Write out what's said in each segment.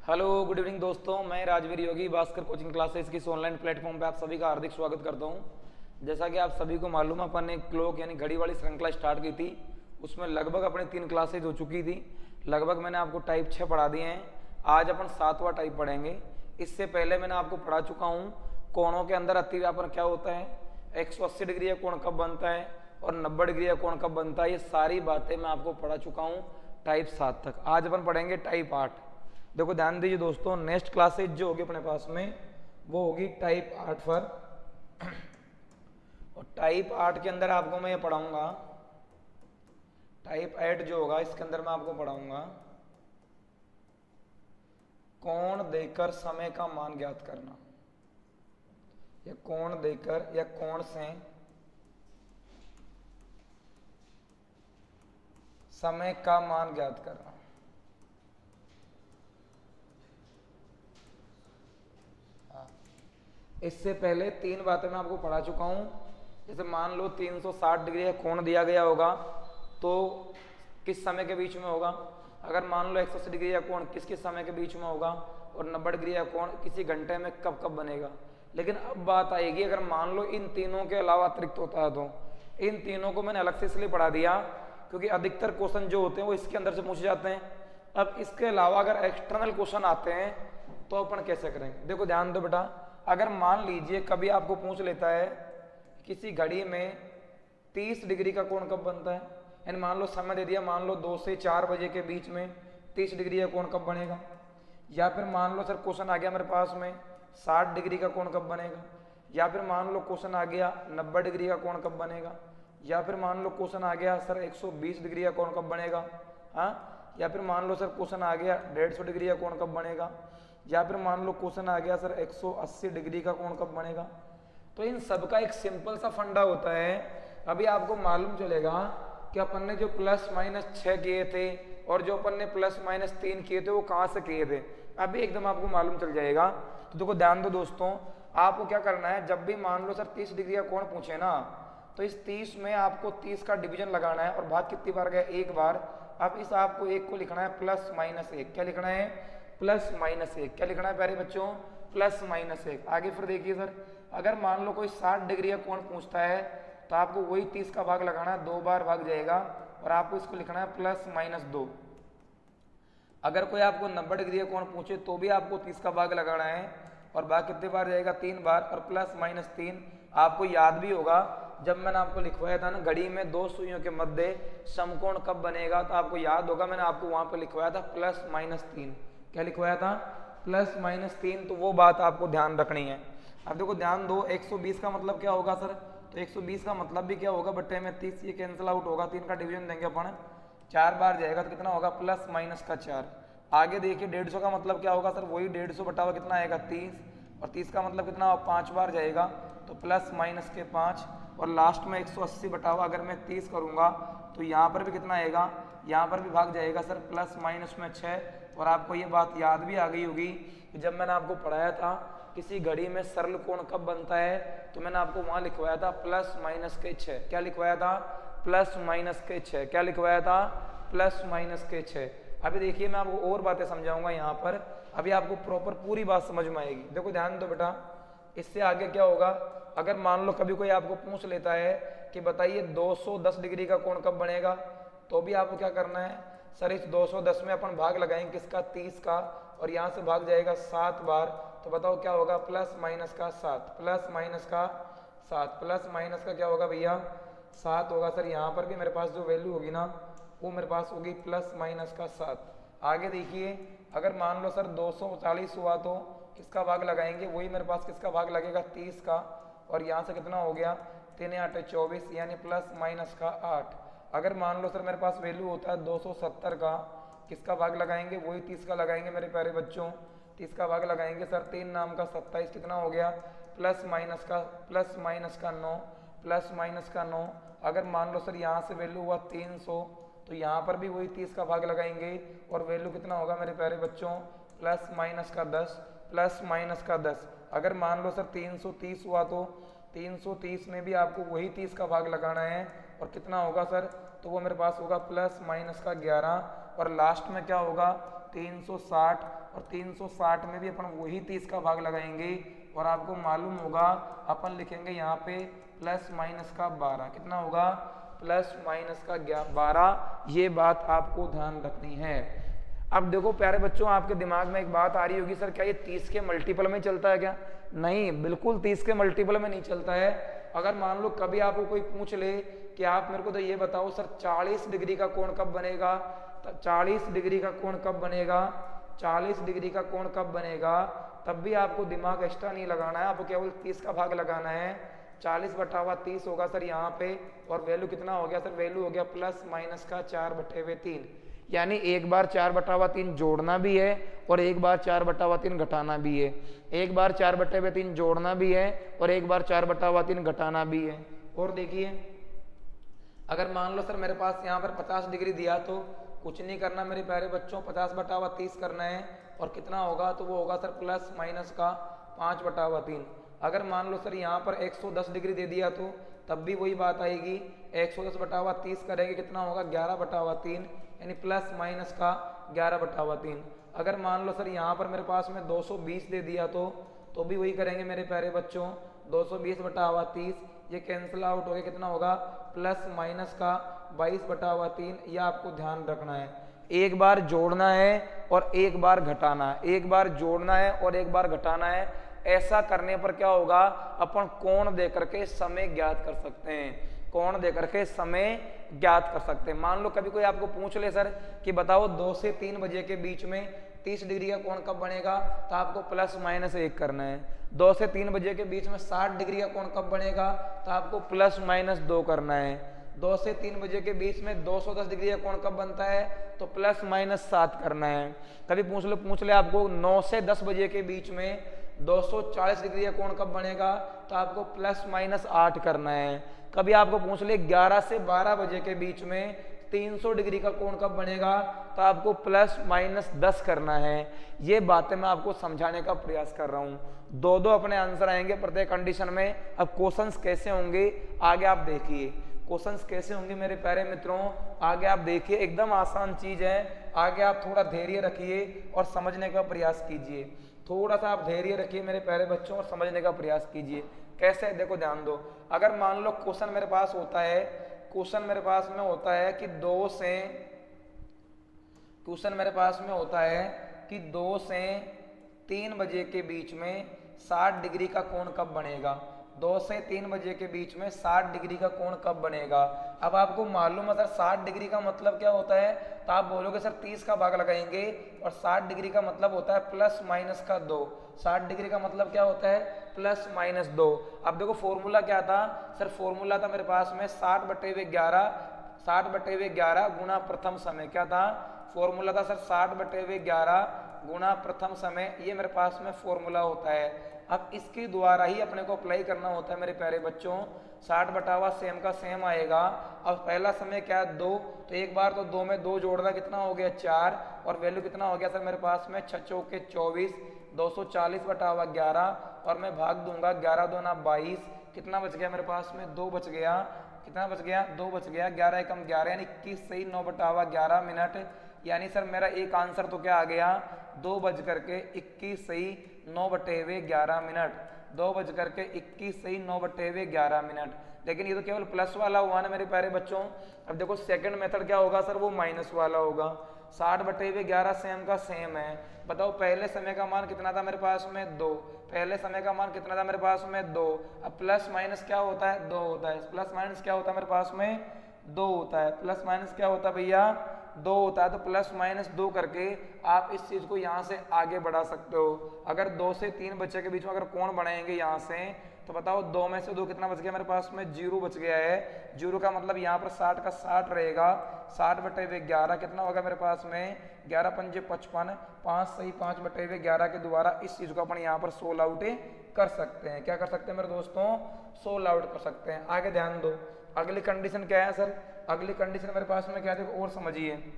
Hello good evening दोस्तों, मैं राजवीर योगी Bhaskar coaching classes की इस ऑनलाइन प्लेटफॉर्म पे आप सभी का हार्दिक स्वागत करता हूं। जैसा कि आप सभी को मालूम है, अपन ने क्लॉक यानी घड़ी वाली श्रृंखला स्टार्ट की थी। उसमें लगभग अपने 3 क्लासेज हो चुकी थी। लगभग मैंने आपको टाइप 6 पढ़ा दिए हैं। आज अपन 7वां टाइप पढ़ेंगे। इससे पहले मैंने आपको पढ़ा चुका हूँ कोणों के अंदर अतिव्यापन क्या होता है, 180 डिग्री का कोण कब बनता है और 90 डिग्री का कोण कब बनता है। ये सारी बातें मैं आपको पढ़ा चुका हूँ टाइप 7 तक। आज अपन पढ़ेंगे टाइप 8। देखो ध्यान दीजिए दोस्तों, नेक्स्ट क्लासेज जो होगी अपने पास में वो होगी टाइप 8 पर। और टाइप 8 के अंदर आपको मैं ये पढ़ाऊंगा, टाइप 8 जो होगा इसके अंदर मैं आपको पढ़ाऊंगा कोण देकर समय का मान ज्ञात करना, या कोण देकर या कोण से समय का मान ज्ञात करना। इससे पहले 3 बातें मैं आपको पढ़ा चुका हूं। जैसे मान लो 360 डिग्री का कोण दिया गया होगा तो किस समय के बीच में होगा। अगर मान लो 180 डिग्री का कोण किस किस समय के बीच में होगा, और 90 डिग्री का कोण किसी घंटे में कब कब बनेगा। लेकिन अब बात आएगी, अगर मान लो इन तीनों के अलावा अतिरिक्त होता है तो इन तीनों को मैंने अलग से इसलिए पढ़ा दिया क्योंकि अधिकतर क्वेश्चन जो होते हैं वो इसके अंदर से पूछे जाते हैं। अब इसके अलावा अगर एक्सटर्नल क्वेश्चन आते हैं तो अपन कैसे करेंगे। देखो ध्यान दो बेटा, अगर मान लीजिए कभी आपको पूछ लेता है किसी घड़ी में 30 डिग्री का कोण कब बनता है, यानी मान लो समय दे दिया, मान लो 2 से 4 बजे के बीच में 30 डिग्री का कोण कब बनेगा। या फिर मान लो सर क्वेश्चन आ गया मेरे पास में 60 डिग्री का कोण कब बनेगा। या फिर मान लो क्वेश्चन आ गया 90 डिग्री का कोण कब बनेगा। या फिर मान लो क्वेश्चन आ गया सर 120 डिग्री का कोण कब बनेगा। हाँ, या फिर मान लो सर क्वेश्चन आ गया 150 डिग्री का कोण कब बनेगा। या फिर मान लो क्वेश्चन आ गया सर 180 डिग्री का कोण कब बनेगा। तो इन सब का एक सिंपल सा फंडा होता है। अभी आपको मालूम चलेगा कि अपन ने जो प्लस माइनस 6 किए थे और जो अपन ने प्लस माइनस 3 किए थे वो कहाँ से किए थे, अभी एकदम आपको मालूम चल जाएगा। तो देखो ध्यान दो दोस्तों, आपको क्या करना है, जब भी मान लो सर 30 डिग्री का कोण पूछे ना, तो इस 30 में आपको 30 का डिवीजन लगाना है और भाग कितनी बार गया, एक बार। अब इस आपको एक को लिखना है प्लस माइनस 1। क्या लिखना है, प्लस माइनस 1। क्या लिखना है प्यारे बच्चों, प्लस माइनस 1। आगे फिर देखिए सर, अगर मान लो कोई 60 डिग्री का कोण पूछता है तो आपको वही 30 का भाग लगाना है, 2 बार भाग जाएगा और आपको इसको लिखना है प्लस माइनस 2। अगर कोई आपको 90 डिग्री का कोण पूछे तो भी आपको 30 का भाग लगाना है और भाग कितने बार जाएगा, 3 बार, और प्लस माइनस 3। आपको याद भी होगा जब मैंने आपको लिखवाया था ना घड़ी में 2 सुइयों के मध्य समकोण कब बनेगा, तो आपको याद होगा मैंने आपको वहां पर लिखवाया था प्लस माइनस 3। क्या लिखवाया था, प्लस माइनस 3। तो वो बात आपको ध्यान रखनी है। अब देखो ध्यान दो, 120 का मतलब क्या होगा सर, तो 120 का मतलब भी क्या होगा, बट्टे में 30, ये कैंसिल आउट होगा, 3 का डिवीजन देंगे अपन, 4 बार जाएगा तो कितना होगा, प्लस माइनस का 4। आगे देखिए 150 का मतलब क्या होगा सर, वही 150 बटा हुआ कितना आएगा, 30, और 30 का मतलब कितना, 5 बार जाएगा तो प्लस माइनस के 5। और लास्ट में 180 बटा हुआ अगर मैं 30 करूंगा तो यहाँ पर भी कितना आएगा, यहाँ पर भी भाग जाएगा सर प्लस माइनस में 6। और आपको ये बात याद भी आ गई होगी कि जब मैंने आपको पढ़ाया था किसी घड़ी में सरल कोण कब बनता है, तो मैंने आपको वहां लिखवाया था प्लस माइनस के 6। क्या लिखवाया था, प्लस माइनस के 6। क्या लिखवाया था, प्लस माइनस के 6। अभी देखिए मैं आपको और बातें समझाऊंगा यहाँ पर, अभी आपको प्रॉपर पूरी बात समझ में आएगी। देखो ध्यान दो बेटा, इससे आगे क्या होगा, अगर मान लो कभी कोई आपको पूछ लेता है कि बताइए 210 डिग्री का कोण कब बनेगा, तो भी आपको क्या करना है, सर इस 210 में अपन भाग लगाएंगे किसका, 30 का, और यहाँ से भाग जाएगा 7 बार। तो बताओ क्या होगा, प्लस माइनस का 7, प्लस माइनस का 7, प्लस माइनस का क्या होगा भैया, 7 होगा। सर यहाँ पर भी मेरे पास जो वैल्यू होगी ना वो मेरे पास होगी प्लस माइनस का 7। आगे देखिए, अगर मान लो सर 240 हुआ तो किसका भाग लगाएंगे, वही मेरे पास किसका भाग लगेगा, 30 का, और यहाँ से कितना हो गया, 3 8 24, यानी प्लस माइनस का 8। अगर मान लो सर मेरे पास वैल्यू होता है 270 का, किसका भाग लगाएंगे, वही 30 का लगाएंगे मेरे प्यारे बच्चों, 30 का भाग लगाएंगे सर 3 नाम का 27, कितना हो गया, प्लस माइनस का 9, प्लस माइनस का 9। अगर मान लो सर यहाँ से वैल्यू हुआ 300, तो यहाँ पर भी वही 30 का भाग लगाएंगे और वैल्यू कितना होगा मेरे प्यारे बच्चों, प्लस माइनस का 10, प्लस माइनस का 10। अगर मान लो सर 330 हुआ तो 330 में भी आपको वही 30 का भाग लगाना है और कितना होगा सर, तो वो मेरे पास होगा प्लस माइनस का 11। और लास्ट में क्या होगा, 360 और 360 में भी अपन वही 30 का भाग लगाएंगे और आपको मालूम होगा अपन लिखेंगे यहाँ पे प्लस माइनस का 12। कितना होगा? प्लस माइनस का 12। ये बात आपको ध्यान रखनी है। अब देखो प्यारे बच्चों, आपके दिमाग में एक बात आ रही होगी, सर क्या ये 30 के मल्टीपल में चलता है क्या? नहीं, बिल्कुल 30 के मल्टीपल में नहीं चलता है। अगर मान लो कभी आपको कोई पूछ ले कि आप मेरे को तो ये बताओ सर 40 डिग्री का कोण कब बनेगा, 40 डिग्री का कोण कब बनेगा, 40 डिग्री का कोण कब बनेगा, तब भी आपको दिमाग एक्स्ट्रा नहीं लगाना है, आपको केवल 30 का भाग लगाना है। 40/30 होगा सर यहाँ पे, और वैल्यू कितना हो गया सर? वैल्यू हो गया प्लस माइनस का 4/3। यानी एक बार 4/3 जोड़ना भी है और एक बार 4/3 घटाना भी है। एक बार 4/3 जोड़ना भी है और एक बार 4/3 घटाना भी है। और देखिए, अगर मान लो सर मेरे पास यहाँ पर 50 डिग्री दिया तो कुछ नहीं करना मेरे प्यारे बच्चों, 50/30 करना है और कितना होगा? तो वो होगा सर प्लस माइनस का 5/3। अगर मान लो सर यहाँ पर 110 डिग्री दे दिया तो तब भी वही बात आएगी, 110/30 करेंगे कितना होगा? 11/3, यानी प्लस माइनस का 11/3। अगर मान लो सर यहाँ पर मेरे पास में 220 दे दिया तो भी वही करेंगे मेरे प्यारे बच्चों, 220/30, ये कैंसिल आउट हो गया, कितना होगा? प्लस माइनस का 22/3। यह आपको ध्यान रखना है। एक बार जोड़ना है और एक बार घटाना है, एक बार जोड़ना है और एक बार घटाना है। ऐसा करने पर क्या होगा? अपन कोण दे करके समय ज्ञात कर सकते हैं, कोण दे करके समय ज्ञात कर सकते हैं। मान लो कभी कोई आपको पूछ ले सर कि बताओ 2 से 3 बजे के बीच में 30 डिग्री का कोण कब बनेगा, तो आपको प्लस माइनस 1 करना है। 2 से 3 बजे के बीच में 60 डिग्री का कोण कब बनेगा, तो आपको प्लस माइनस 2 करना है। 2 से 3 बजे के बीच में 210 डिग्री का कोण कब बनता है, तो प्लस माइनस 7 करना है। कभी पूछ ले आपको 9 से 10 बजे के बीच में 240 डिग्री का कोण कब बनेगा, तो आपको प्लस माइनस 8 करना है। कभी आपको पूछ ले 11 से 12 बजे के बीच में 300 डिग्री का कोण कब बनेगा, तो आपको प्लस माइनस 10 करना है। ये बातें मैं आपको समझाने का प्रयास कर रहा हूँ। दो अपने आंसर आएंगे प्रत्येक कंडीशन में। अब क्वेश्चंस कैसे होंगे आगे आप देखिए, क्वेश्चंस कैसे होंगे मेरे प्यारे मित्रों आगे आप देखिए। एकदम आसान चीज है, आगे आप थोड़ा धैर्य रखिए और समझने का प्रयास कीजिए। थोड़ा सा आप धैर्य रखिए मेरे प्यारे बच्चों और समझने का प्रयास कीजिए। कैसे? देखो ध्यान दो। अगर मान लो क्वेश्चन मेरे पास होता है, क्वेश्चन मेरे पास में होता है कि 2 से 3 बजे के बीच में 60 डिग्री का कोण कब बनेगा। 2 से 3 बजे के बीच में 60 डिग्री का कोण कब बनेगा। अब आपको मालूम है सर 60 डिग्री का मतलब क्या होता है, तो आप बोलोगे सर 30 का भाग लगाएंगे और 60 डिग्री का मतलब होता है प्लस माइनस का 2। 60 डिग्री का मतलब क्या होता है? Plus minus 2। अब देखो फॉर्मूला क्या था सर? फॉर्मूला था मेरे पास में 60/11 गुणा प्रथम समय। क्या था? फॉर्मूला था सर 60/11 गुणा प्रथम समय। ये मेरे पास में फॉर्मूला होता है। अब इसके द्वारा ही अपने को अप्लाई करना होता है मेरे प्यारे बच्चों। 60 सेम का सेम आएगा। अब पहला समय क्या है? 2, तो एक बार तो 2 में 2 जोड़ना कितना हो गया? 4, और वैल्यू कितना हो गया सर मेरे पास में? 6 चौके 24, 240/11, और मैं भाग दूंगा 11 दूना 22। कितना बच गया मेरे पास में? 2 बच गया। कितना बच गया? 2 बच गया। 11 एकम 11 यानी 21 सही 9/11 मिनट। यानी सर मेरा एक आंसर तो क्या आ गया? 2:21 सही 9/11 मिनट। 2:21 सही 9/11 मिनट। लेकिन ये तो केवल प्लस वाला हुआ ना मेरे प्यारे बच्चों। अब देखो सेकंड मेथड क्या होगा सर? वो माइनस वाला होगा। 60/11 सेम का सेम है। बताओ पहले समय का मान कितना था मेरे पास में? 2। पहले समय का मान कितना था मेरे पास में? 2। अब प्लस माइनस क्या होता है? 2 होता है। प्लस माइनस क्या होता है मेरे पास में? 2 होता है। प्लस माइनस क्या होता है भैया? 2 होता है। तो प्लस माइनस 2 करके आप इस चीज को यहाँ से आगे बढ़ा सकते हो। अगर 2 से 3 बच्चे के बीच में अगर कोण बनाएंगे यहाँ से, तो बताओ 2 में से 2 कितना बच गया मेरे पास में? 0 बच गया है। 0 का मतलब यहाँ पर 60 का 60 रहेगा। 60/11 कितना होगा मेरे पास में? 11 पंजे 55, 5 सही 5/11 के द्वारा इस चीज को अपन यहाँ पर सोल्व आउट कर सकते हैं। क्या कर सकते हैं मेरे दोस्तों? सोल्व आउट कर सकते हैं। आगे ध्यान दो, अगली कंडीशन क्या है सर? अगली कंडीशन मेरे पास में क्या देखो और समझिए।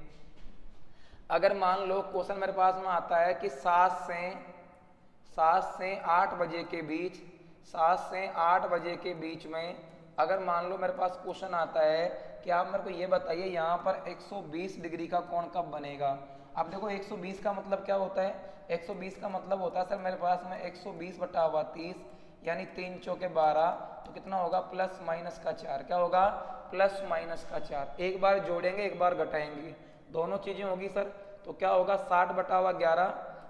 अगर मान लो क्वेश्चन मेरे पास में आता है कि 7 से 8 बजे के बीच, 7 से 8 बजे के बीच में अगर मान लो मेरे पास क्वेश्चन आता है कि आप मेरे को ये बताइए यहाँ पर 120 डिग्री का कोण कब बनेगा। अब देखो 120 का मतलब क्या होता है, 120 का मतलब होता है सर मेरे पास में 120 बटा हुआ 30 यानी 3 चौके 12, तो कितना होगा प्लस माइनस का 4, क्या होगा प्लस माइनस का 4। एक बार जोड़ेंगे एक बार घटाएंगे, दोनों चीजें होगी सर, तो क्या होगा 60 बटा हुआ 11,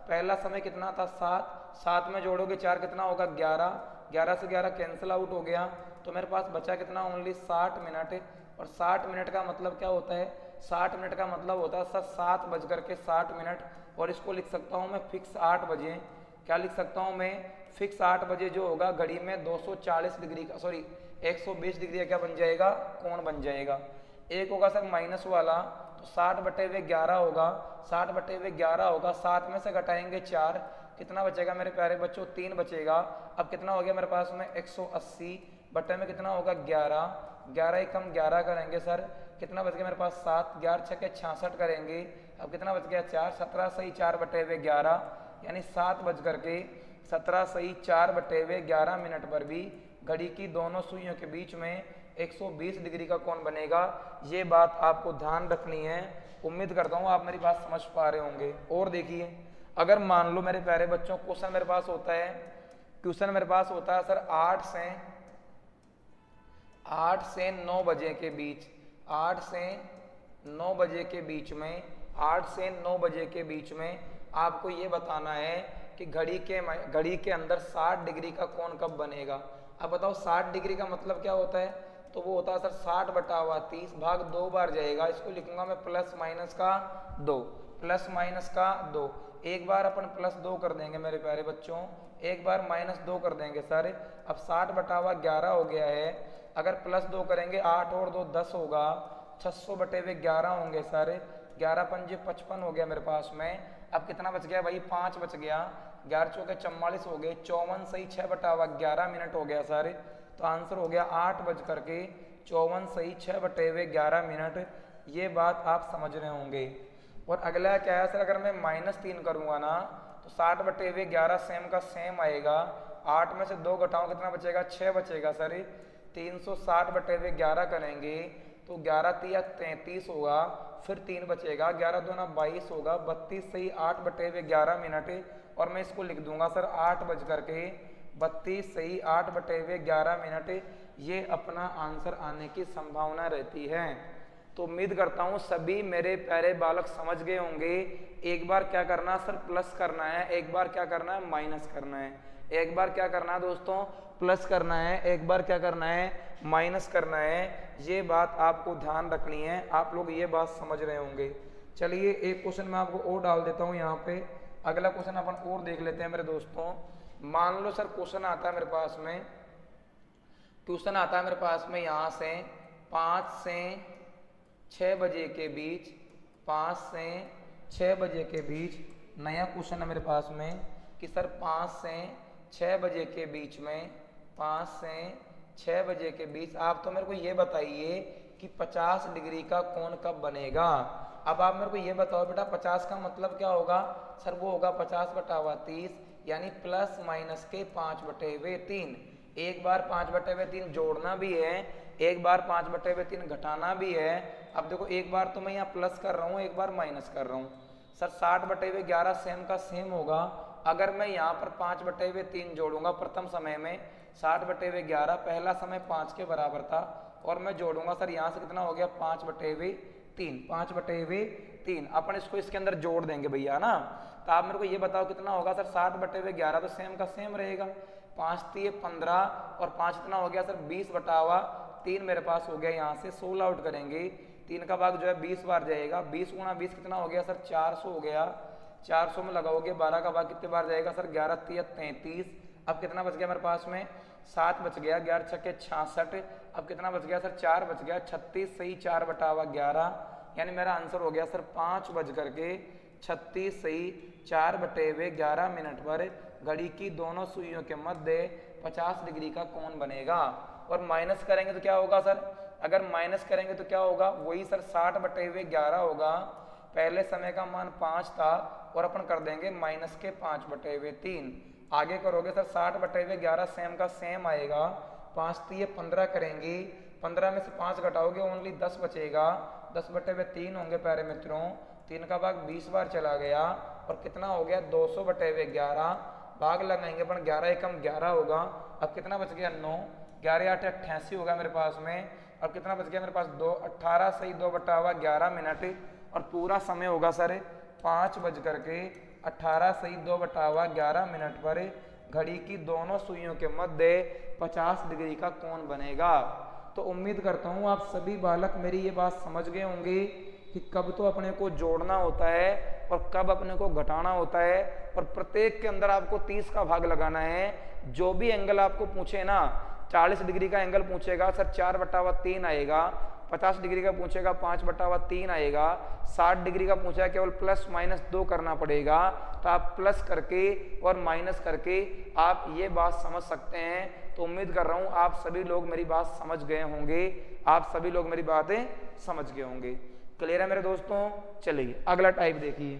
पहला समय कितना था 7, 7 में जोड़ोगे 4 कितना होगा 11, 11 से 11 कैंसिल आउट हो गया, तो मेरे पास बचा कितना ओनली 60 मिनट। और 60 मिनट का मतलब क्या होता है, 60 मिनट का मतलब होता है सर 7:60, और इसको लिख सकता हूँ मैं फिक्स 8 बजे। क्या लिख सकता हूँ मैं, फिक्स 8 बजे जो होगा घड़ी में 240 डिग्री का, सॉरी 120 डिग्री का क्या बन जाएगा, कोण बन जाएगा। एक होगा सर माइनस वाला, तो 60/11 होगा, 60/11 होगा, 7 में से घटाएंगे 4, कितना बचेगा मेरे प्यारे बच्चों 3 बचेगा। अब कितना हो गया मेरे पास में 180 बटे में कितना होगा 11, 11 ही कम 11 करेंगे सर, कितना बच गया मेरे पास 7, 11 छके 66 करेंगे, अब कितना बच गया 4, 17 सही 4/11 यानी 7:17 सही 4/11 पर भी घड़ी की दोनों सुइयों के बीच में 120 डिग्री का कोण बनेगा। ये बात आपको ध्यान रखनी है, उम्मीद करता हूँ आप मेरी बात समझ पा रहे होंगे। और देखिए अगर मान लो मेरे प्यारे बच्चों क्वेश्चन मेरे पास होता है, क्वेश्चन मेरे पास होता है सर 8 से 9 बजे के बीच, 8 से 9 बजे के बीच में, 8 से 9 बजे के बीच में आपको ये बताना है कि घड़ी के अंदर 60 डिग्री का कोण कब बनेगा। अब बताओ 60 डिग्री का मतलब क्या होता है, तो वो होता है सर 60 बटा हुआ 30 भाग 2 बार जाएगा, इसको लिखूंगा मैं प्लस माइनस का 2, प्लस माइनस का 2। एक बार अपन प्लस 2 कर देंगे मेरे प्यारे बच्चों, एक बार माइनस 2 कर देंगे सर। अब 60 बटा हुआ 11 हो गया है, अगर प्लस 2 करेंगे 8 और 2 10 होगा, 600/11 होंगे सर, 11 पंजे 55 हो गया मेरे पास में। अब कितना बच गया भाई 5 बच गया, 11 चौके 44 हो गए, 54 सही 6/11 हो गया सर, तो आंसर हो गया 8:54 सही 6/11। ये बात आप समझ रहे होंगे। और अगला क्या है सर, अगर मैं -3 करूंगा ना तो 60/11 सेम का सेम आएगा, 8 में से 2 घटाओ कितना बचेगा 6 बचेगा सर, 360/11 करेंगे तो 11 तिया 33 होगा, फिर 3 बचेगा, 11 दूना 22 होगा, 32 सही 8/11। और मैं इसको लिख दूंगा सर 8:32 सही 8/11। ये अपना आंसर आने की संभावना रहती है। तो उम्मीद करता हूँ सभी मेरे प्यारे बालक समझ गए होंगे। एक बार क्या करना है सर प्लस करना है, एक बार क्या करना है माइनस करना है, एक बार क्या करना है दोस्तों प्लस करना है, एक बार क्या करना है माइनस करना है। ये बात आपको ध्यान रखनी है, आप लोग ये बात समझ रहे होंगे। चलिए एक क्वेश्चन मैं आपको और डाल देता हूँ यहाँ पे, अगला क्वेश्चन अपन और देख लेते हैं मेरे दोस्तों। मान लो सर क्वेश्चन आता है मेरे पास में, क्वेश्चन आता है मेरे पास में यहाँ से 5 से 6 बजे के बीच, 5 से 6 बजे के बीच नया क्वेश्चन है मेरे पास में कि सर 5 से 6 बजे के बीच में, 5 से 6 बजे के बीच आप तो मेरे को ये बताइए कि 50 डिग्री का कोण कब बनेगा। अब आप मेरे को ये बताओ बेटा 50 का मतलब क्या होगा, सर वो होगा 50/30 यानी प्लस माइनस के 5/3। एक बार 5/3 जोड़ना भी है, एक बार 5/3 घटाना भी है। अब देखो एक बार तो मैं यहाँ प्लस कर रहा हूँ, एक बार माइनस कर रहा हूँ सर, 60/11 सेम का सेम होगा। अगर मैं यहाँ पर 5/3 जोड़ूंगा प्रथम समय में, 60/11 पहला समय 5 के बराबर था, और मैं जोड़ूंगा सर यहाँ से कितना हो गया 5/3, 5/3 अपन इसको इसके अंदर जोड़ देंगे भैया ना। तो आप मेरे को ये बताओ कितना होगा सर, 60/11 तो सेम का सेम रहेगा, 5 3 15 और 5 कितना हो गया सर 20/3 मेरे पास हो गया। यहाँ से 16 आउट करेंगे, 3 का भाग जो है 20 बार जाएगा, 20 गुणा 20 कितना हो गया सर 400 हो गया, 400 में लगाओगे 12 का भाग कितने बार जाएगा सर 11 3 33। अब कितना बच गया मेरे पास में 7 बच गया, 11 छक्के 66। अब कितना बच गया सर 4 बच गया, 36 सही 4/11 यानी मेरा आंसर हो गया सर 5:36 सही 4/11 पर घड़ी की दोनों सुइयों के मध्य 50 डिग्री का कोण बनेगा। और माइनस करेंगे तो क्या होगा सर, अगर माइनस करेंगे तो क्या होगा, वही सर 60/11 होगा, पहले समय का मान 5 था और अपन कर देंगे माइनस के 5/3। आगे करोगे सर 60/11 सेम का सेम आएगा, 5 3 15 करेंगे, 15 में से 5 घटाओगे ओनली 10 बचेगा, 10/3 होंगे प्यारे मित्रों, 3 का भाग 20 बार चला गया और कितना हो गया 200/11 भाग लगाएंगे अपन 11 एकम 11 होगा। अब कितना बच गया 9, 11 8 88 होगा मेरे पास में। और कितना बच गया मेरे पास 2, 18 सही 2/11 मिनट और पूरा समय होगा सर 5:18 सही 2/11 मिनट पर घड़ी की दोनों सुइयों के मध्य 50 डिग्री का कोण बनेगा। तो उम्मीद करता हूँ आप सभी बालक मेरी ये बात समझ गए होंगे कि कब तो अपने को जोड़ना होता है और कब अपने को घटाना होता है और प्रत्येक के अंदर आपको 30 का भाग लगाना है। जो भी एंगल आपको पूछे ना, 40 डिग्री का एंगल पूछेगा सर 4/3 आएगा, 50 डिग्री का पूछेगा 5/3 आएगा, 60 डिग्री का पूछा केवल +-2 करना पड़ेगा। तो आप प्लस करके और माइनस करके आप ये बात समझ सकते हैं। तो उम्मीद कर रहा हूँ आप सभी लोग मेरी बात समझ गए होंगे, आप सभी लोग मेरी बातें समझ गए होंगे। क्लियर है मेरे दोस्तों? चलिए अगला टाइप देखिए।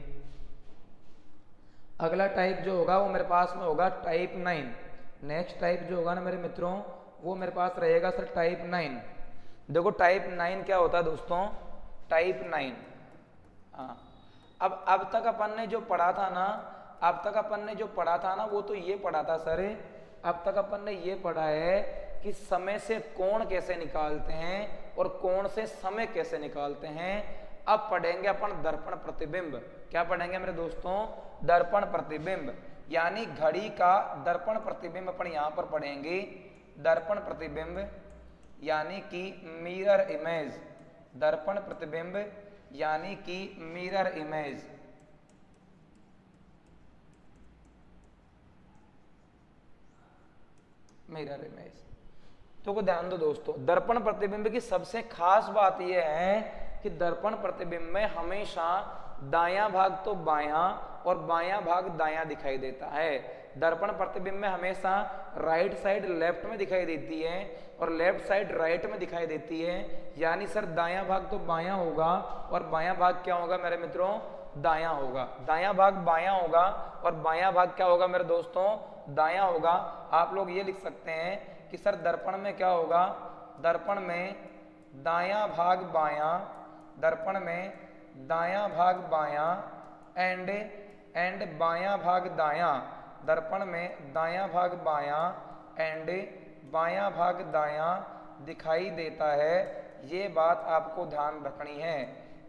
अगला टाइप जो होगा वो मेरे पास में होगा टाइप 9। नेक्स्ट टाइप जो होगा ना मेरे मित्रों वो मेरे पास रहेगा सर टाइप 9। देखो टाइप 9 क्या होता है दोस्तों, टाइप 9। हाँ, अब तक अपन ने जो पढ़ा था ना, अब तक अपन ने जो पढ़ा था ना वो तो ये पढ़ा था सर, अब तक अपन ने ये पढ़ा है कि समय से कोण कैसे निकालते हैं और कोण से समय कैसे निकालते हैं। अब पढ़ेंगे अपन दर्पण प्रतिबिंब। क्या पढ़ेंगे मेरे दोस्तों? दर्पण प्रतिबिंब, यानी घड़ी का दर्पण प्रतिबिंब अपन यहां पर पढ़ेंगे। दर्पण प्रतिबिंब यानी कि मिरर इमेज, दर्पण प्रतिबिंब यानी कि मिरर इमेज। मिरर इमेज तो ध्यान दो दोस्तों, दर्पण प्रतिबिंब की सबसे खास बात यह है कि दर्पण प्रतिबिंब में हमेशा दायां भाग तो बायां और बायां भाग दायां दिखाई देता है। दर्पण प्रतिबिंब में हमेशा राइट साइड लेफ्ट में दिखाई देती है और लेफ्ट साइड राइट में दिखाई देती है। यानी सर दायां भाग तो बायां होगा और बायां भाग क्या होगा मेरे मित्रों? दायां होगा। दायां भाग बायां होगा और बायां भाग क्या होगा मेरे दोस्तों? दायां होगा। आप लोग ये लिख सकते हैं कि सर दर्पण में क्या होगा? दर्पण में दायां भाग बायां, दर्पण में दायां भाग बायां एंड बायां भाग दायां। दर्पण में दायां भाग बायां एंड बायां भाग दायां दिखाई देता है। ये बात आपको ध्यान रखनी है।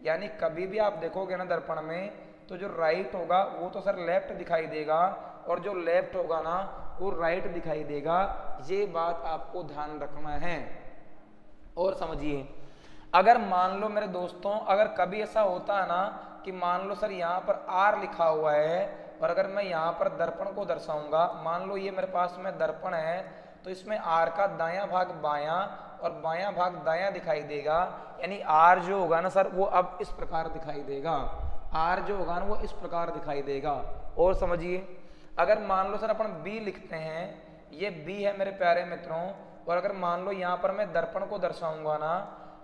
यानी कभी भी आप देखोगे ना दर्पण में तो जो राइट होगा वो तो सर लेफ्ट दिखाई देगा और जो लेफ्ट होगा ना वो राइट दिखाई देगा। ये बात आपको ध्यान रखना है। और समझिए, अगर मान लो मेरे दोस्तों, अगर कभी ऐसा होता है ना कि मान लो सर यहाँ पर R लिखा हुआ है और अगर मैं यहाँ पर दर्पण को दर्शाऊंगा, मान लो ये मेरे पास में दर्पण है तो इसमें R का दायां भाग बायां और बायां भाग दायां दिखाई देगा। यानी R जो होगा ना सर वो अब इस प्रकार दिखाई देगा। R जो होगा ना वो इस प्रकार दिखाई देगा। और समझिए, अगर मान लो सर अपन B लिखते हैं, ये B है मेरे प्यारे मित्रों, और अगर मान लो यहाँ पर मैं दर्पण को दर्शाऊंगा ना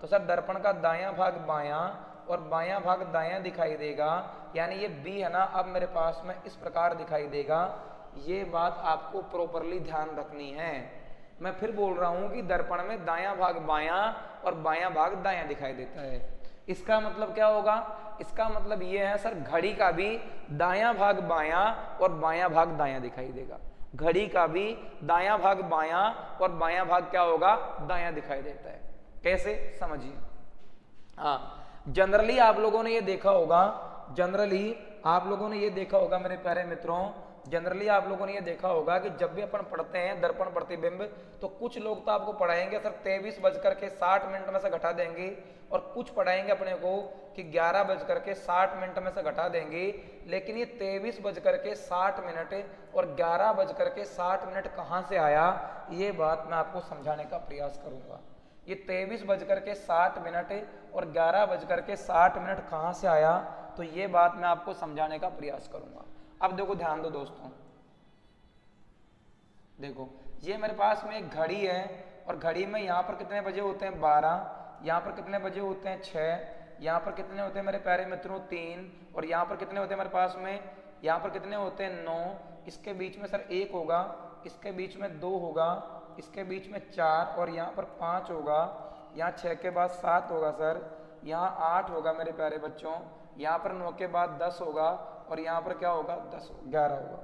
तो सर दर्पण का दायां भाग बायां और बायां भाग दायां दिखाई देगा। यानी ये B है ना अब मेरे पास में इस प्रकार दिखाई देगा। ये बात आपको प्रॉपरली ध्यान रखनी है। मैं फिर बोल रहा हूं कि दर्पण में दायां भाग बायां और बायां भाग दायां दिखाई देता है। इसका मतलब क्या होगा? इसका मतलब ये है सर घड़ी का भी दायां भाग बायां और बायां भाग दायां दिखाई देगा। घड़ी का भी दायां भाग बायां और बायां भाग क्या होगा? दायां दिखाई देता है। कैसे? समझिए। हाँ, जनरली आप लोगों ने ये देखा होगा, जनरली आप लोगों ने ये देखा होगा मेरे प्यारे मित्रों, जनरली आप लोगों ने ये देखा होगा कि जब भी अपन पढ़ते हैं दर्पण प्रतिबिंब तो कुछ लोग तो आपको पढ़ाएंगे सर 23:60 में से घटा देंगे और कुछ पढ़ाएंगे अपने को कि 11:60 में से घटा देंगे। लेकिन ये 23:60 और 11:60 कहाँ से आया, ये बात मैं आपको समझाने का प्रयास करूंगा। ये 23:60 और 11:60 कहाँ से आया तो ये बात मैं आपको समझाने का प्रयास करूंगा। अब देखो, ध्यान दो दोस्तों, देखो ये मेरे पास में एक घड़ी है और घड़ी में यहाँ पर कितने बजे होते हैं? 12, यहाँ पर कितने बजे होते हैं? 6, यहाँ पर कितने होते हैं मेरे प्यारे मित्रों? 3, और यहाँ पर कितने होते हैं मेरे पास में? यहाँ पर कितने होते हैं? 9। इसके बीच में सर 1 होगा, इसके बीच में 2 होगा, इसके बीच में 4 और यहाँ पर 5 होगा, यहाँ 6 के बाद 7 होगा सर, यहाँ 8 होगा मेरे प्यारे बच्चों, यहाँ पर 9 के बाद 10 होगा और यहाँ पर क्या होगा 11 होगा।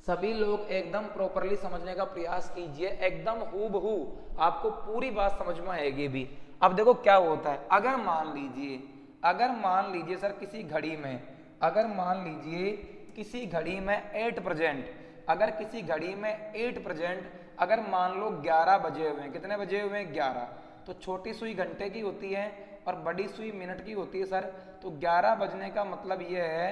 सभी लोग एकदम प्रॉपरली समझने का प्रयास कीजिए, एकदम हूबहू आपको पूरी बात समझ में आएगी भी। अब देखो क्या होता है, अगर मान लीजिए सर किसी घड़ी में, अगर मान लीजिए किसी घड़ी में 8 प्रेजेंट, अगर किसी घड़ी में 8 प्रेजेंट, अगर मान लो 11 बजे हुए हैं, कितने बजे हुए हैं 11, तो छोटी सुई घंटे की होती है और बड़ी सुई मिनट की होती है सर। तो 11 बजने का मतलब ये है,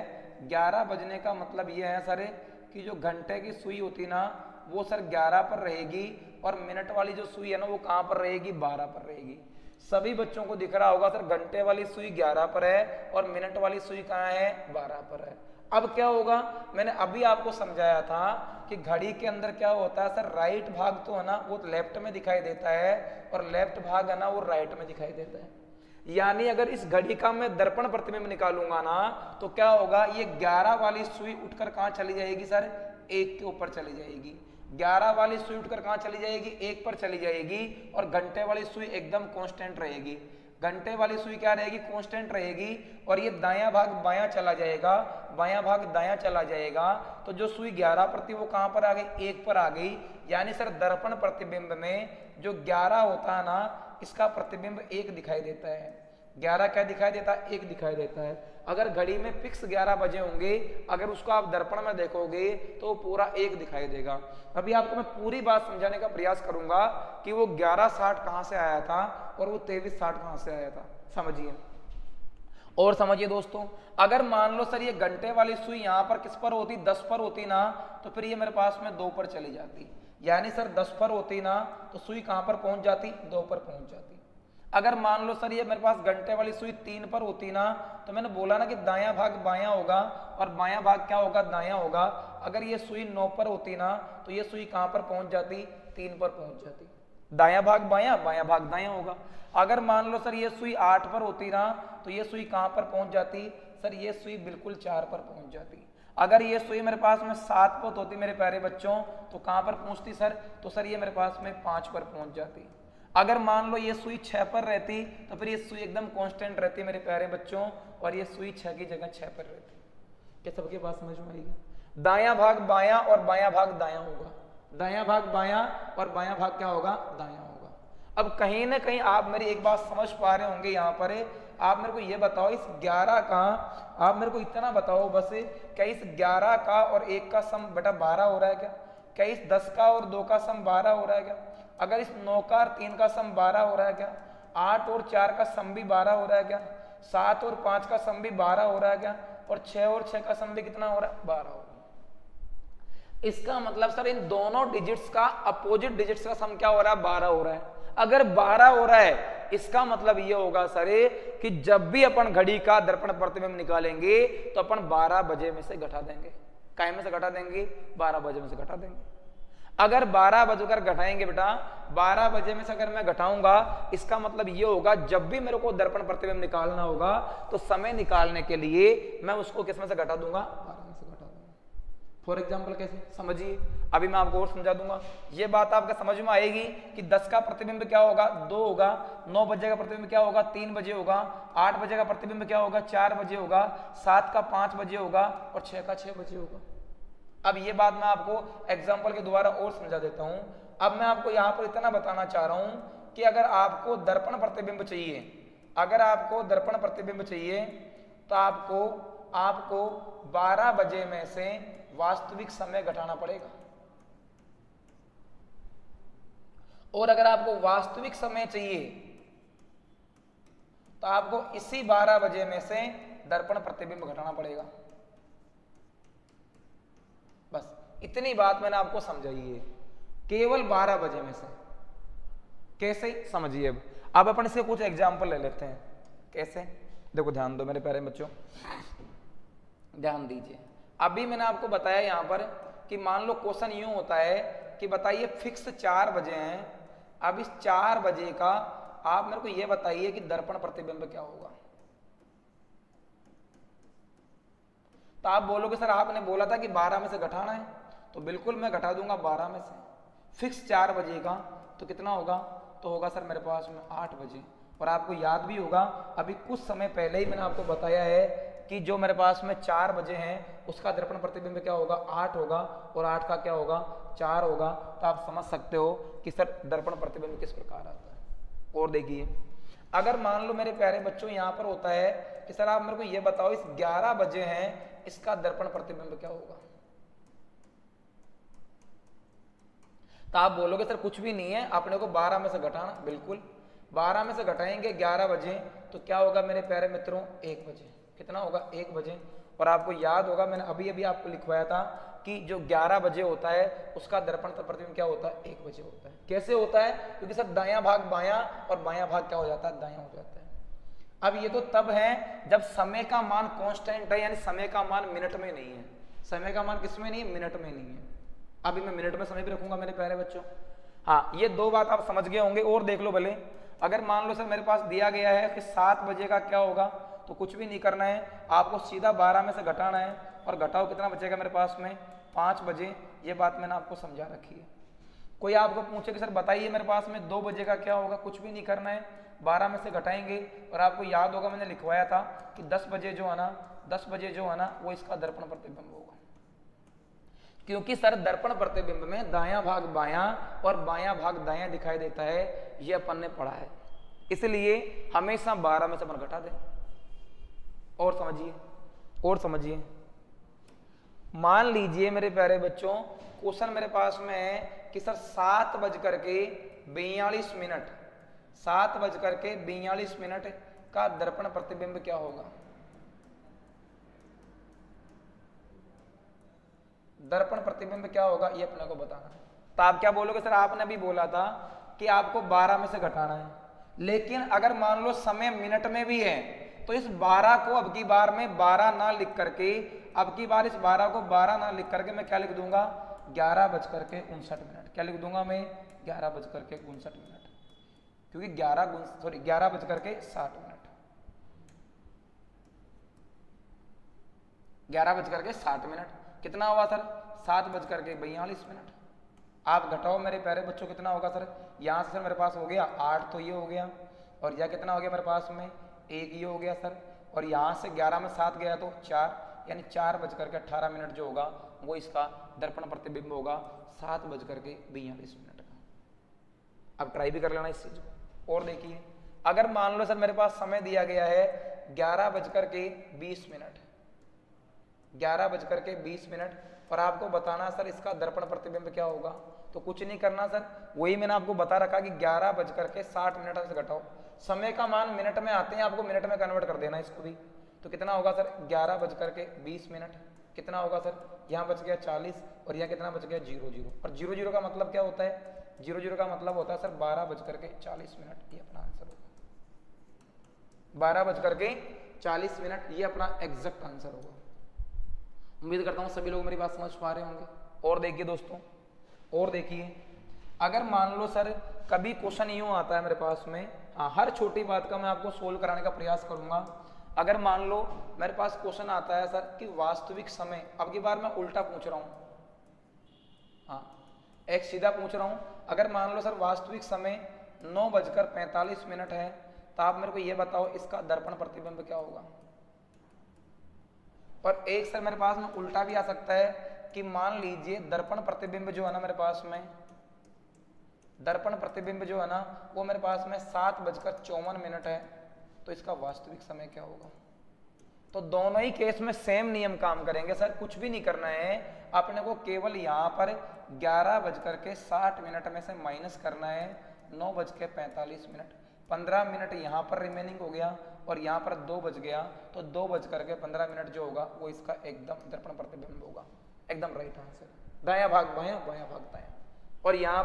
11 बजने का मतलब ये है सर कि जो घंटे की सुई होती ना वो सर 11 पर रहेगी और मिनट वाली जो सुई है ना वो कहाँ पर रहेगी 12 पर रहेगी। सभी बच्चों को दिख रहा होगा सर घंटे वाली सुई 11 पर है और मिनट वाली सुई कहाँ है 12 पर है। अब क्या होगा, मैंने अभी आपको समझाया था कि घड़ी के अंदर क्या होता है सर, राइट भाग तो है ना वो लेफ्ट में दिखाई देता है और लेफ्ट भाग है ना वो राइट में दिखाई देता है। यानी अगर इस घड़ी का मैं दर्पण प्रतिबिंब निकालूंगा ना तो क्या होगा, ये 11 वाली सुई उठकर कहाँ चली जाएगी सर, 1 के ऊपर चली जाएगी। 11 वाली सुई उठकर कहाँ चली जाएगी, 1 पर चली जाएगी और घंटे वाली सुई एकदम कांस्टेंट रहेगी। घंटे वाली सुई क्या रहेगी, कांस्टेंट रहेगी और ये दायां भाग बायां चला जाएगा, बायां भाग दायां चला जाएगा। तो जो सुई 11 पर थी वो कहां पर आ गई, 1 पर आ गई। यानी सर दर्पण प्रतिबिंब में जो 11 होता है ना इसका प्रतिबिंब 1 दिखाई देता है। 11 क्या दिखाई देता है, 1 दिखाई देता है। अगर घड़ी में फिक्स 11 बजे होंगे, अगर उसको आप दर्पण में देखोगे तो वो पूरा 1 दिखाई देगा। अभी आपको मैं पूरी बात समझाने का प्रयास करूंगा कि वो 11:60 कहां से आया था और वो 23:60 कहां से आया था, समझिए। और समझिए दोस्तों, अगर मान लो सर ये घंटे वाली सुई यहाँ पर किस पर होती, 10 पर होती ना, तो फिर ये मेरे पास में 2 पर चली जाती। यानी सर 10 पर होती ना तो सुई कहां पर पहुंच जाती, 2 पर पहुंच जाती। अगर मान लो सर ये मेरे पास घंटे वाली सुई 3 पर होती ना, तो मैंने बोला ना कि दायां भाग बायां होगा और बायां भाग क्या होगा, दायां होगा। अगर ये सुई 9 पर होती ना तो ये सुई कहां पर पहुंच जाती, 3 पर पहुंच जाती। दायां भाग बायां, बायां भाग दायां होगा। अगर मान लो सर ये सुई 8 पर होती ना तो ये सुई कहां पर पहुंच जाती, सर ये सुई बिल्कुल 4 पर पहुंच जाती। अगर ये सुई मेरे पास में 7 पर होती मेरे प्यारे बच्चों तो कहां पर पहुंचती सर, तो सर ये मेरे पास में 5 पर पहुंच जाती। अगर मान लो ये सुई 6 पर रहती तो फिर ये सुई एकदम कांस्टेंट रहती मेरे प्यारे बच्चों और ये सुई 6 की जगह 6 पर रहती। क्या सबकी बात समझ में आएगी? दायां भाग बायां और बायां भाग दायां होगा, दायां भाग बायां और बायां भाग क्या होगा, दायां होगा। अब कहीं ना कहीं आप मेरी एक बात समझ पा रहे होंगे यहाँ पर। आप मेरे को ये बताओ इस 11 का, आप मेरे को इतना बताओ बस, क्या इस 11 का और 1 का सम बेटा 12 हो रहा है क्या? क्या इस 10 का और 2 का सम 12 हो रहा है क्या? अगर इस 9 का और 3 का सम 12 हो रहा है क्या? 8 और 4 का सम भी 12 हो रहा है क्या? 7 और 5 का सम भी 12 हो रहा है क्या? और 6 और 6 का सम भी कितना हो रहा है, 12 हो रहा है। इसका मतलब सर इन दोनों डिजिट्स का अपोजिट डिजिट्स का सम क्या हो रहा है, 12 हो रहा है। अगर 12 हो रहा है इसका मतलब ये होगा सर कि जब भी अपन घड़ी का दर्पण प्रतिबिंब निकालेंगे तो अपन 12 बजे में से घटा देंगे। काय में से घटा देंगे, 12 बजे में से घटा देंगे। अगर 12 बजकर घटाएंगे बेटा, 12 बजे में से अगर मैं घटाऊंगा इसका मतलब ये होगा जब भी मेरे को दर्पण प्रतिबिंब निकालना होगा तो समय निकालने के लिए मैं उसको किस में से घटा दूंगा, 12 में से घटा दूंगा। फॉर एग्जाम्पल कैसे, समझिए। अभी मैं आपको और समझा दूंगा, ये बात आपका समझ में आएगी कि 10 का प्रतिबिंब क्या होगा, 2 होगा। 9 बजे का प्रतिबिंब क्या होगा, 3 बजे होगा। 8 बजे का प्रतिबिंब क्या होगा, 4 बजे होगा। 7 का 5 बजे होगा और 6 का 6 बजे होगा। अब ये बात मैं आपको एग्जाम्पल के द्वारा और समझा देता हूं। अब मैं आपको यहां पर इतना बताना चाह रहा हूं कि अगर आपको दर्पण प्रतिबिंब चाहिए, अगर आपको दर्पण प्रतिबिंब चाहिए तो आपको 12 बजे में से वास्तविक समय घटाना पड़ेगा। और अगर आपको वास्तविक समय चाहिए तो आपको इसी 12 बजे में से दर्पण प्रतिबिंब घटाना पड़ेगा। बस इतनी बात मैंने आपको समझाई है, केवल 12 बजे में से। कैसे, समझिए। अब अपन इसके कुछ एग्जाम्पल ले लेते हैं। कैसे, देखो ध्यान दो मेरे प्यारे बच्चों, ध्यान दीजिए। अभी मैंने आपको बताया यहां पर कि मान लो क्वेश्चन यूं होता है कि बताइए फिक्स 4 बजे हैं। अब इस 4 बजे का आप मेरे को यह बताइए कि दर्पण प्रतिबिंब क्या होगा। तो आप बोलोगे सर आपने बोला था कि 12 में से घटाना है, तो बिल्कुल मैं घटा दूंगा 12 में से। फिक्स 4 बजे का तो कितना होगा, तो होगा सर मेरे पास में 8 बजे। और आपको याद भी होगा अभी कुछ समय पहले ही मैंने आपको बताया है कि जो मेरे पास में 4 बजे हैं उसका दर्पण प्रतिबिंब क्या होगा 8 होगा और 8 का क्या होगा 4 होगा। तो आप समझ सकते हो कि सर दर्पण प्रतिबिंब किस प्रकार आता है। और देखिए अगर मान लो मेरे प्यारे बच्चों यहाँ पर होता है कि सर आप मेरे को ये बताओ इस 11 बजे हैं इसका दर्पण प्रतिबिंब क्या होगा। तो आप बोलोगे सर कुछ भी नहीं है अपने को 12 में से घटाना। बिल्कुल 12 में से घटाएंगे 11 बजे तो क्या होगा मेरे प्यारे मित्रों 1 बजे। कितना होगा 1 बजे। और आपको याद होगा मैंने अभी अभी आपको लिखवाया था कि जो 11 बजे होता है उसका दर्पण प्रतिबिंब क्या होता है 1 बजे होता है। कैसे होता है क्योंकि सर दायां भाग बायां और बायां भाग क्या हो जाता है दायां हो जाता है। अब ये तो तब है जब समय का मान कांस्टेंट है यानी समय का मान मिनट में नहीं है। समय का मान किस में नहीं है मिनट में नहीं है। अभी मैं मिनट में समय भी रखूंगा मेरे प्यारे बच्चों। हाँ ये 2 बात आप समझ गए होंगे। और देख लो भले अगर मान लो सर मेरे पास दिया गया है कि 7 बजे का क्या होगा तो कुछ भी नहीं करना है आपको सीधा 12 में से घटाना है और घटाओ कितना बचेगा मेरे पास में 5 बजे। ये बात मैंने आपको समझा रखी है। कोई आपको पूछे कि सर बताइए मेरे पास में 2 बजे का क्या होगा कुछ भी नहीं करना है 12 में से घटाएंगे। और आपको याद होगा मैंने लिखवाया था कि 10 बजे जो है ना वो इसका दर्पण प्रतिबिंब होगा। क्योंकि सर दर्पण प्रतिबिंब में दायां भाग बायां और बायां भाग दायां दिखाई देता है ये अपन ने पढ़ा है। इसलिए हमेशा 12 में से अपन घटा दें। और समझिए मान लीजिए मेरे प्यारे बच्चों क्वेश्चन मेरे पास में है कि सर 7:42 का दर्पण प्रतिबिंब क्या होगा। दर्पण प्रतिबिंब क्या होगा ये अपने को बताना है। तो आप क्या बोलोगे सर आपने अभी बोला था कि आपको 12 में से घटाना है लेकिन अगर मान लो समय मिनट में भी है तो इस 12 को अब की बार में 12 ना लिख करके अब की बार इस 12 को 12 ना लिख करके मैं क्या लिख दूंगा 11:59। क्या लिख दूंगा मैं 11:59 क्योंकि 11:60 11:60 कितना हुआ सर 7:42। आप घटाओ मेरे प्यारे बच्चों कितना होगा सर यहाँ से सर मेरे पास हो गया 8 तो ये हो गया और यह कितना हो गया मेरे पास में 1 ये हो गया सर और यहाँ से 11 में 7 गया तो 4 यानी 4:18 जो होगा वो इसका दर्पण प्रतिबिंब होगा 7:42 का। अब ट्राई भी कर लेना इस चीज को। और देखिए अगर मान लो सर मेरे पास समय दिया गया है 11:20 11:20 और आपको बताना सर इसका दर्पण प्रतिबिंब क्या होगा। तो कुछ नहीं करना सर वही मैंने आपको बता रखा कि 11:60 से घटाओ समय का मान मिनट में आते हैं आपको मिनट में कन्वर्ट कर देना इसको भी। तो कितना होगा सर 11:20 कितना होगा सर यहाँ बच गया 40 और यहाँ कितना बच गया 00 और 00 का मतलब क्या होता है 00 का मतलब होता है सर 12:40 ये अपना आंसर होगा 12:40 ये अपना एग्जैक्ट आंसर होगा। उम्मीद करता हूँ सभी लोग मेरी बात समझ पा रहे होंगे। और देखिए दोस्तों और देखिए अगर मान लो सर कभी क्वेश्चन यूं आता है मेरे पास में हर छोटी बात का मैं आपको सोल्व कराने का प्रयास करूंगा। अगर मान लो मेरे पास क्वेश्चन आता है सर कि वास्तविक समय अब की बार मैं उल्टा पूछ रहा हूं एक सीधा पूछ रहा हूं। अगर मान लो सर वास्तविक समय 9:45 है तो आप मेरे को ये बताओ इसका दर्पण प्रतिबिंब क्या होगा। और एक सर मेरे पास में उल्टा भी आ सकता है कि मान लीजिए दर्पण प्रतिबिंब जो है ना मेरे पास में दर्पण प्रतिबिंब जो है ना वो मेरे पास में 7:54 है तो इसका वास्तविक समय क्या होगा। तो दोनों ही केस में सेम नियम काम करेंगे सर कुछ भी नहीं करना है अपने को केवल यहाँ पर 11:60 में से माइनस करना है 9:45 15 मिनट यहाँ पर रिमेनिंग हो गया और यहाँ पर 2 बज गया तो 2:15 जो होगा वो इसका एकदम दर्पण प्रतिबिंब होगा। एकदम राइट आंसर दायां भाग बायां बायां भाग दायां। और यहाँ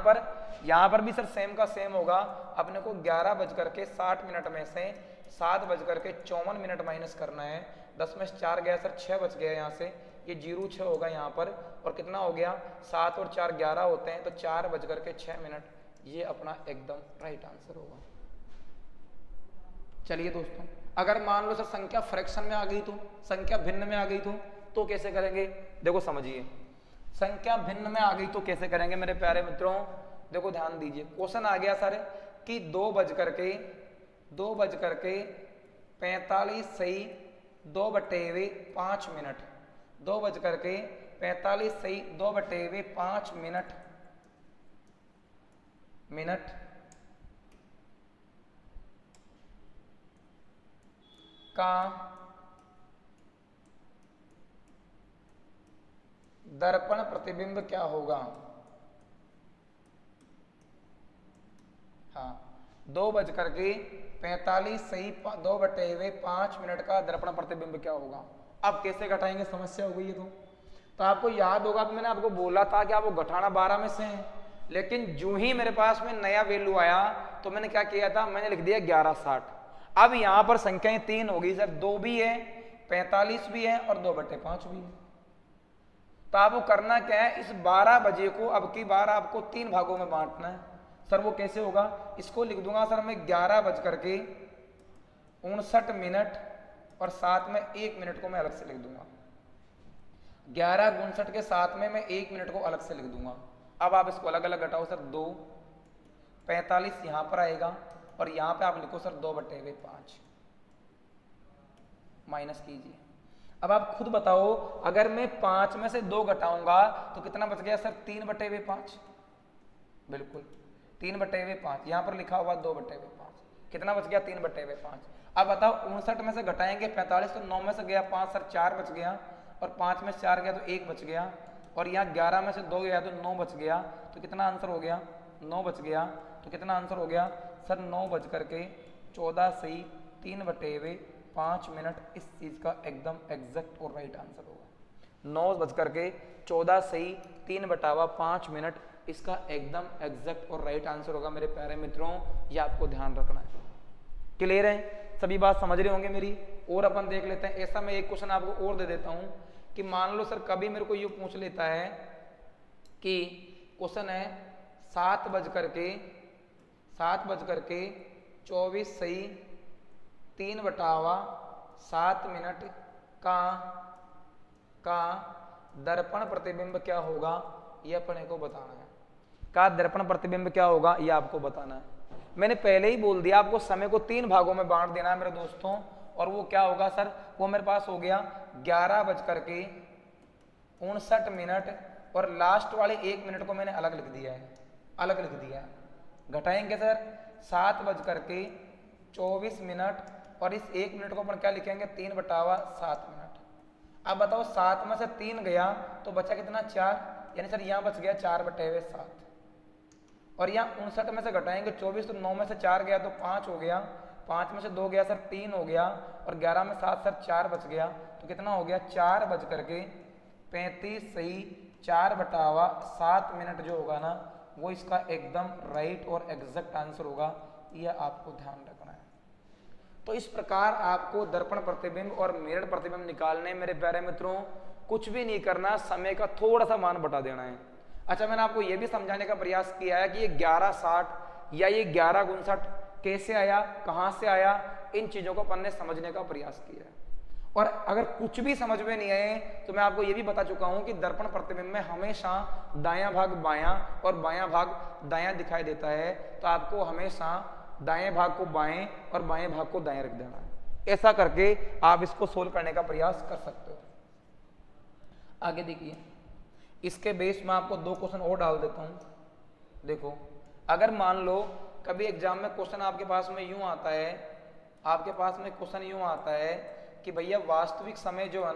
पर भी सर सेम का सेम होगा अपने को 11:60 में से 7:54 माइनस करना है 10 में 4 गया सर 6 बच गया यहाँ से ये 06 होगा यहाँ पर और कितना हो गया 7 और 4 11 होते हैं तो 4:06 ये अपना एकदम राइट आंसर होगा। चलिए दोस्तों अगर मान लो सर संख्या फ्रैक्शन में आ गई तो संख्या भिन्न में आ गई तो कैसे करेंगे देखो समझिए संख्या भिन्न में आ गई तो कैसे करेंगे मेरे प्यारे मित्रों। देखो ध्यान दीजिए क्वेश्चन आ गया सर कि 2 बज करके 2:45 सही 2/5 मिनट, 2:45 सही 2/5 मिनट का दर्पण प्रतिबिंब क्या होगा? हाँ, 2:45 सही 2/5 मिनट का दर्पण प्रतिबिंब क्या होगा? अब कैसे घटाएंगे, समस्या हो गई है। तो आपको याद होगा कि मैंने आपको बोला था कि आपको घटाना 12 में से है, लेकिन जो ही मेरे पास में नया वैल्यू आया तो मैंने क्या किया था, मैंने लिख दिया 1160। अब यहां पर संख्याएं 3 होगी सर, 2 भी है 45 भी है और 2/5 भी है। तो आपको करना क्या है, इस 12 बजे को अब की बार आपको 3 भागों में बांटना है। सर वो कैसे होगा, इसको लिख दूंगा सर मैं 11:59 मिनट और साथ में 1 मिनट को मैं अलग से लिख दूंगा। 11:59 के साथ में मैं 1 मिनट को अलग से लिख दूंगा। अब आप इसको अलग अलग घटाओ सर, 2:45 यहां पर आएगा और यहां पे आप लिखो सर 2/5 माइनस कीजिए। अब आप खुद बताओ, अगर मैं 5 में से 2 घटाऊंगा तो कितना बच गया सर, 3/5। बिल्कुल 3/5, यहां पर लिखा हुआ 2/5, कितना बच गया 3/5। अब बताओ 59 में से घटाएंगे 45 तो 9 में से गया 5 सर 4 बच गया, और 5 में से 4 गया तो 1 बच गया, और यहाँ 11 में से 2 गया तो 9 बच गया। तो कितना आंसर हो गया, 9 बच गया। तो कितना आंसर हो गया सर, 9:14 सही 3/5 मिनट इस चीज का एकदम एग्जैक्ट और राइट आंसर होगा। 9:14 सही 3/5 मिनट इसका एकदम एग्जैक्ट और राइट आंसर होगा मेरे प्यारे मित्रों, ये आपको ध्यान रखना है। क्लियर है, सभी बात समझ रहे होंगे मेरी। और अपन देख लेते हैं, ऐसा मैं एक क्वेश्चन आपको और दे देता हूं कि मान लो सर कभी मेरे को ये पूछ लेता है कि क्वेश्चन है 7:24 सही 3/7 मिनट का दर्पण प्रतिबिंब क्या होगा, ये अपने को बताना है। का दर्पण प्रतिबिंब क्या होगा ये आपको बताना है। मैंने पहले ही बोल दिया आपको समय को 3 भागों में बांट देना है मेरे दोस्तों, और वो क्या होगा सर, वो मेरे पास हो गया 11:59 मिनट और लास्ट वाले 1 मिनट को मैंने अलग लिख दिया है, अलग लिख दिया है। घटाएंगे सर 7:24 मिनट और इस 1 मिनट को अपन क्या लिखेंगे 3/7 मिनट। अब बताओ 7 में से 3 गया तो बचा कितना 4, यानी सर यहाँ बच गया 4/7, और यहाँ 59 में से घटाएंगे 24 तो 9 में से 4 गया तो 5 हो गया, 5 में से 2 गया सर 3 हो गया, और 11 में 7 सर 4 बच गया। तो कितना हो गया 4:35 सही 4/7 मिनट जो होगा ना वो इसका एकदम राइट और एग्जैक्ट आंसर होगा, यह आपको ध्यान रखना है। तो इस प्रकार आपको दर्पण प्रतिबिंब और मिरर प्रतिबिंब निकालने मेरे प्यारे मित्रों कुछ भी नहीं करना, समय का थोड़ा सा मान बटा देना है। अच्छा, मैंने आपको यह भी समझाने का प्रयास किया है कि ये 1160 या ये 11:59 कैसे आया, कहां से आया, इन चीजों को अपन ने समझने का प्रयास किया है। और अगर कुछ भी समझ में नहीं आए तो मैं आपको यह भी बता चुका हूं कि दर्पण प्रतिबिंब में हमेशा दायां भाग बायां और बायां भाग दायां दिखाई देता है, तो आपको हमेशा दाएं भाग को बाएं और बाएं भाग को दाएं रख देना है। ऐसा करके आप इसको सोल्व करने का प्रयास कर सकते हो। आगे देखिए, इसके बेस में आपको 2 क्वेश्चन और डाल देता हूं। देखो, अगर मान लो कभी एग्जाम में क्वेश्चन आपके पास में यूं आता है, आपके पास में क्वेश्चन यूं आता है कि भैया वास्तविक समय जो है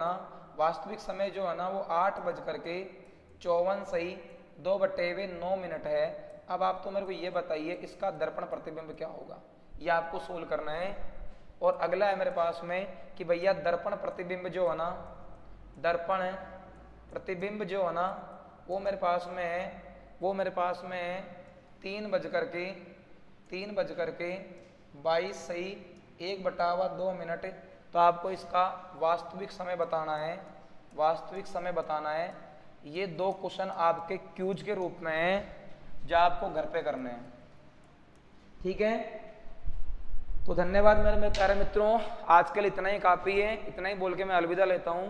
ना वो 8:54 सही 2/9 मिनट है। अब आप तो मेरे को ये बताइए इसका दर्पण प्रतिबिंब क्या होगा, ये आपको सोल्व करना है। और अगला है मेरे पास में कि भैया दर्पण प्रतिबिंब जो है ना, दर्पण प्रतिबिंब जो है ना वो मेरे पास में है 3:22 सही 1/2 मिनट। तो आपको इसका वास्तविक समय बताना है। ये 2 क्वेश्चन आपके क्यूज के रूप में हैं जो आपको घर पे करने हैं, ठीक है। तो धन्यवाद मेरे प्यारे मित्रों, आज के लिए इतना ही काफ़ी है। इतना ही बोल के मैं अलविदा लेता हूँ।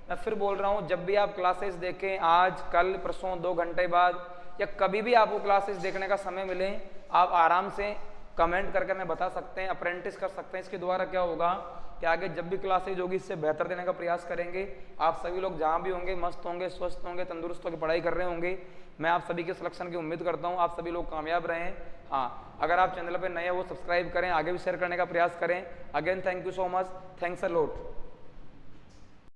मैं फिर बोल रहा हूँ, जब भी आप क्लासेस देखें, आज कल परसों 2 घंटे बाद या कभी भी आपको क्लासेस देखने का समय मिले, आप आराम से कमेंट करके हमें बता सकते हैं, अप्रेंटिस कर सकते हैं। इसके द्वारा क्या होगा कि आगे जब भी क्लासेज होगी इससे बेहतर देने का प्रयास करेंगे। आप सभी लोग जहाँ भी होंगे मस्त होंगे, स्वस्थ होंगे, तंदुरुस्त होकर पढ़ाई कर रहे होंगे। मैं आप सभी के सिलेक्शन की उम्मीद करता हूँ, आप सभी लोग कामयाब रहें। हाँ, अगर आप चैनल पर नए हैं वो सब्सक्राइब करें, आगे भी शेयर करने का प्रयास करें। Again thank you so much, thanks a lot.